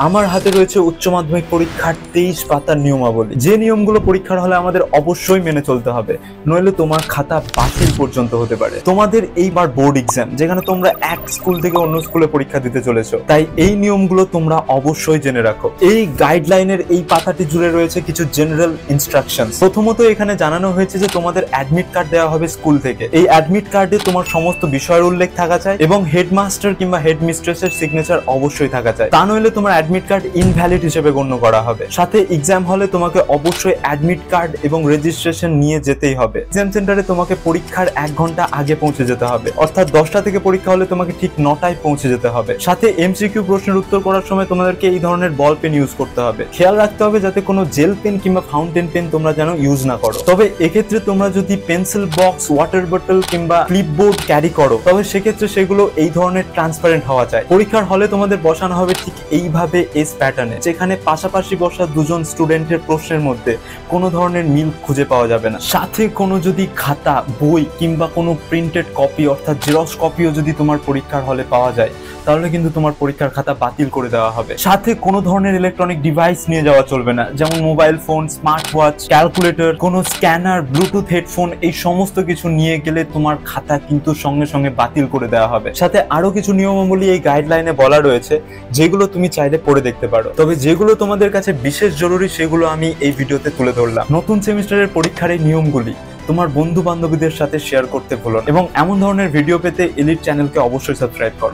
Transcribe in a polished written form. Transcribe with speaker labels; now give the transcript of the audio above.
Speaker 1: আমার হাতে রয়েছে উচ্চ মাধ্যমিক পরীক্ষার 23 পাতার নিয়মাবলী, যে নিয়মগুলো পরীক্ষার হলে আমাদের অবশ্যই মেনে চলতে হবে, নইলে তোমার খাতা বাতিল পর্যন্ত হতে পারে। তোমাদের এইবার বোর্ড এক্সাম, যেখানে তোমরা এক স্কুল থেকে অন্য স্কুলে পরীক্ষা দিতে চলেছো, তাই এই নিয়মগুলো তোমরা অবশ্যই জেনে রাখো। এই গাইডলাইনের এই পাতাটি জুড়ে রয়েছে কিছু জেনারেল ইনস্ট্রাকশন। প্রথমত এখানে জানানো হয়েছে যে তোমাদের অ্যাডমিট কার্ড দেওয়া হবে স্কুল থেকে। এই অ্যাডমিট কার্ডে তোমার সমস্ত বিষয়ের উল্লেখ থাকা চাই এবং হেডমাস্টার কিংবা হেডমিস্ট্রেসের সিগনেচার অবশ্যই থাকা চাই, তা নইলে তোমার অ্যাডমিট কার্ড ইনভ্যালিড হিসেবে গণ্য করা হবে। সাথে এক্সাম হলে তোমাকে অবশ্যই অ্যাডমিট কার্ড এবং রেজিস্ট্রেশন নিয়ে যেতেই হবে। এক্সাম সেন্টারে তোমাকে পরীক্ষার 1 ঘন্টা আগে পৌঁছে যেতে হবে, অর্থাৎ 10টা থেকে পরীক্ষা হলে তোমাকে ঠিক 9টায় পৌঁছে যেতে হবে। সাথে এমসিকিউ প্রশ্নের উত্তর করার সময় তোমাদেরকে এই ধরনের বল পেন ইউজ করতে হবে। খেয়াল রাখতে হবে যাতে কোনো জেল পেন কিংবা ফাউন্টেন পেন তোমরা যেন ইউজ না করো। তবে এক্ষেত্রে তোমরা যদি পেন্সিল বক্স, ওয়াটার বোতল কিংবা ক্লিপবোর্ড ক্যারি করো, তবে সেক্ষেত্রে সেগুলো এই ধরনের ট্রান্সপারেন্ট হওয়া চাই। পরীক্ষার হলে তোমাদের বসানো হবে ঠিক এইভাবে এস প্যাটার্নে, যেখানে পাশাপাশি বসা দুজন স্টুডেন্টের প্রশ্নের মধ্যে কোনো ধরনের মিল খুঁজে পাওয়া যাবে না। সাথে কোনো যদি খাতা, বই কিংবা কোনো প্রিন্টেড কপি অর্থাৎ জেরক্স কপিও যদি তোমার পরীক্ষার হলে পাওয়া যায়, তাহলে কিন্তু তোমার পরীক্ষার খাতা বাতিল করে দেওয়া হবে। সাথে কোনো ধরনের ইলেকট্রনিক ডিভাইস নিয়ে যাওয়া চলবে না, যেমন mobile phone, smart watch, calculator, কোনো স্ক্যানার, ব্লুটুথ হেডফোন, এই সমস্ত কিছু নিয়ে গেলে তোমার খাতা কিন্তু সঙ্গে সঙ্গে বাতিল করে দেওয়া হবে। সাথে আরো কিছু নিয়মাবলী এই গাইডলাইনে বলা রয়েছে, যেগুলো তুমি চাইলে পড়ে দেখতে পারো। তবে যেগুলো তোমাদের কাছে বিশেষ জরুরি সেগুলো আমি এই ভিডিওতে তুলে ধরলাম। নতুন সেমিস্টারের পরীক্ষার এই নিয়মগুলি তোমার বন্ধু বান্ধবীদের সাথে শেয়ার করতে ভুলো না এবং এমন ধরনের ভিডিও পেতে এলিট চ্যানেলকে অবশ্যই সাবস্ক্রাইব করো।